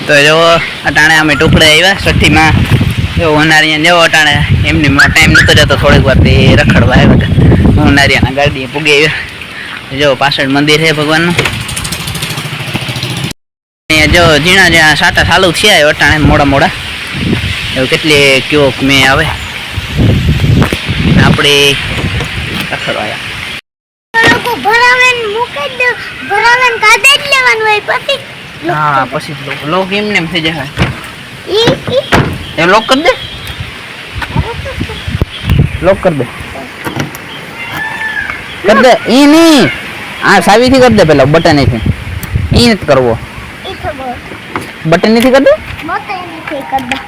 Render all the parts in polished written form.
તો જો અટાણે અમે ટુકડે આવ્યા છઠ્ઠીમાં એવું નારિયા જેવો અટાણે એમની ટાઈમ નતો જતો થોડીક વાર તે રખડવા આવ્યા હતા હું નારિયાના ગાડીએ પૂગી આવ્યા જો પાછળ મંદિર છે ભગવાનનું જો ઝીણા જ્યાં સાટા ચાલુ થયા અટાણે મોડા મોડા એવું કેટલી કયો મેં આવે આપણે રખડવા હા પછી લોક એમને એમ થઈ જાય એ લોક કરી દે લોક કરી દે ઈ નહીં આ સાવીથી કરી દે પેલા બટન થી ઈ નથી કરવો બટન નથી કરી દે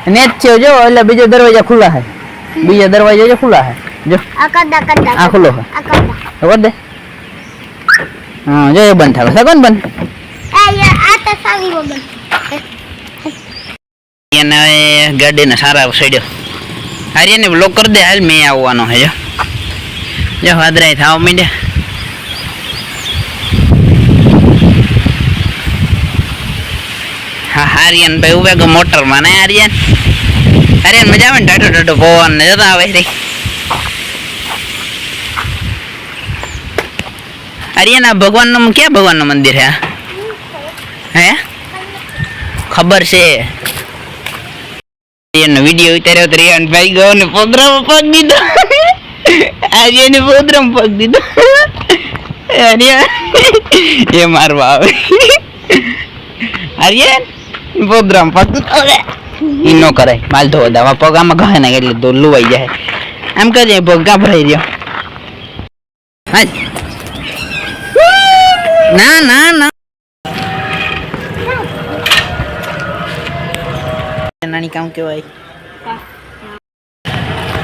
નેટ છે જો એટલે બીજો દરવાજા ખુલ્લા છે બીજા દરવાજા જો ખુલ્લા છે જો આ ખુલ્લો છે કરી દે હા જો એ બંધ થાય સગન બંધ ગાડીને સારા સડ્યો હારિયાને બ્લોક કરી દે હાલ મેં આવવાનો છે જો વાદરાય થાવ મીડ્યા હા હારિયાન ભાઈ ઉભે ગયો મોટરમાં ને હારિયાન મજા આવે ને ટાટો ટાટો પવન ને જતા આવે રે હારિયાન ભગવાનનું ક્યાં ભગવાનનું મંદિર છે હે ખબર છે વિડીયો ઉતાર્યો તો રિયાન ભાઈ ગયો ને પોદરામાં પગ દીધો આજે એને પોદરામાં પગ દીધો એ મારવા આવે આર્યન પોદરામાં પગ ઈ નો કરાય માલ ધોવા દવા પગ આમાં ઘા ને એટલે તો લુવાઈ જાય એમ કહે પગ ગાભરાઈ રહ્યો ના ના ના નાની કામ કેવાય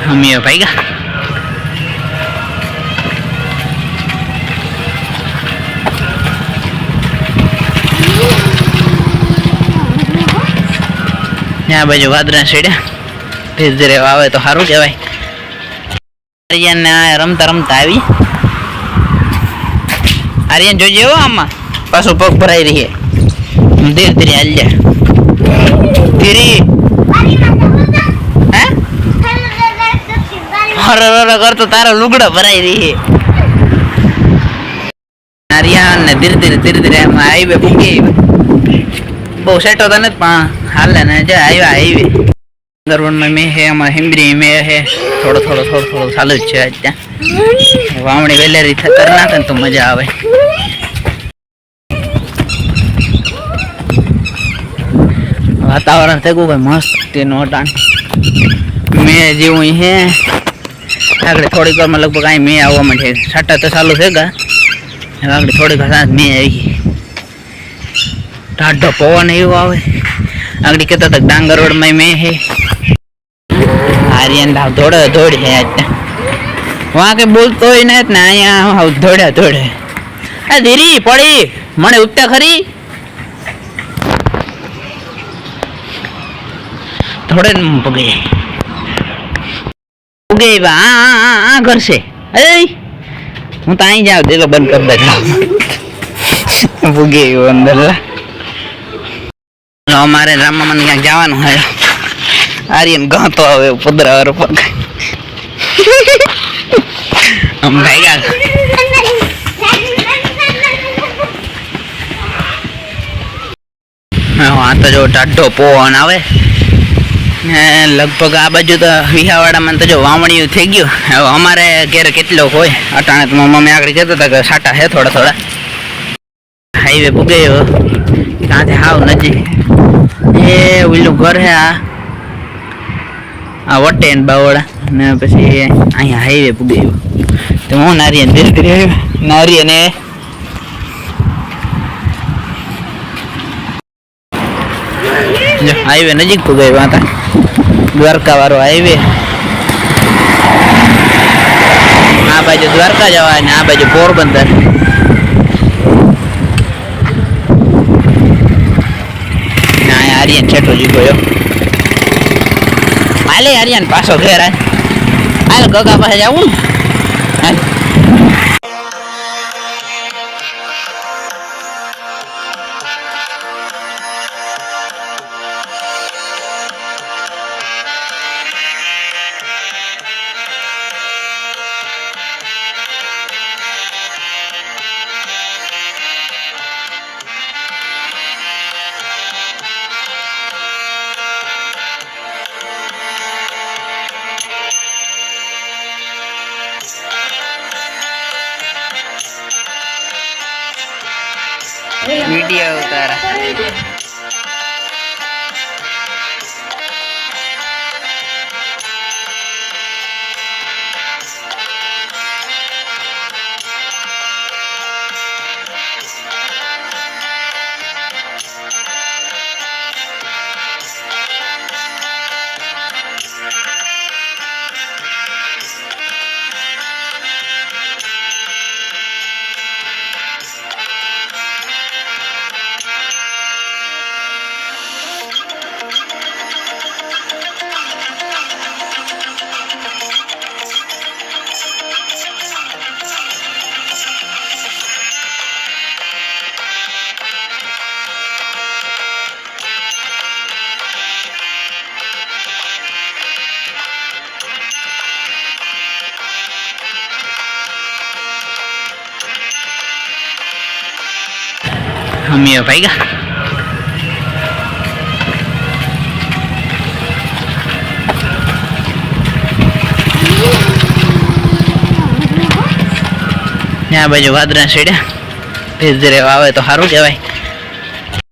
અમે ભાઈ ગા ત્યાં બાજુ વાદરા છેડ્યા ધીરે ધીરે આવે તો સારું કહેવાય આર્યન રમતા રમતા આવી આર્યન જોજે હો આમાં પાછું પગ ભરાઈ રહી ધીરે ધીરે હાલ જાય ધીરે હે કરતો તારો લુગડો ભરાઈ રહી આર્યન ને ધીરે ધીરે એમાં હાઈવે પૂગી બહુ સેટો તો નથી પણ હાલે ને જે આવ્યા હાઈવે ગરવનમાં મેં હે એમાં હિમરી મેં હે થોડો ચાલુ જ છે ત્યાં વાવણી વેલેરી કરી નાખે ને તો મજા આવે વાતાવરણ થઈ ગયું મસ્ત તેનું અટાણ મેં જેવું હે આગળ થોડીક વારમાં લગભગ અહીં મેં આવવા માંડે છાટા તો ચાલુ છે ગા આગળ થોડીક વાર સાંજ મેં આવી ટાઢો પવન એવો આવે આગળ કહેતા હતા ડાંગર રોડમાં મેં હે આર્યન દોડ હે આજ વાં કે બોલતો હોય ને અહીંયા દોડે આ ધીરી પડી મને ઉપતા ખરી થોડે પગે આ ઘર છે હું તો અહીં જાઉં દેલો બંધ કરી દે પૂગે અંદર અમારે રામામાં ક્યાંક જવાનું હોય આર્યન ગહતો આવે પદરા પગ ભેગા હા તો જો ટાઢો પવન આવે લગભગ આ બાજુ તો વિહાવાડામાં તો જો વાવણીયું થઈ ગયું હવે અમારે ઘેર કેટલો હોય અટાણે તો મમ્મી આગળ કહેતા હતા કે સાટા છે થોડા હાઈવે પૂગે ત્યાંથી હાવ નજીક એ ઓલું ઘર હે આ વટે ને બાવડા ને પછી અહીંયા હાઈવે પૂગે તો હું નારિયન ધીરે ધીરે નારિયન એ હાઈવે નજીક પૂગે હતા દ્વારકા વાળો હાઈવે આ બાજુ દ્વારકા જવાય ને આ બાજુ પોરબંદર આર્યન છેટો જીગો હાલે આર્યન પાછો ઘેર હાલ ગગા પાસે જવું મમ્મીએ ભાગ્યા. આ બાજુ વાદળા છેડ્યા. ભેજ રે આવે તો સારું કહેવાય.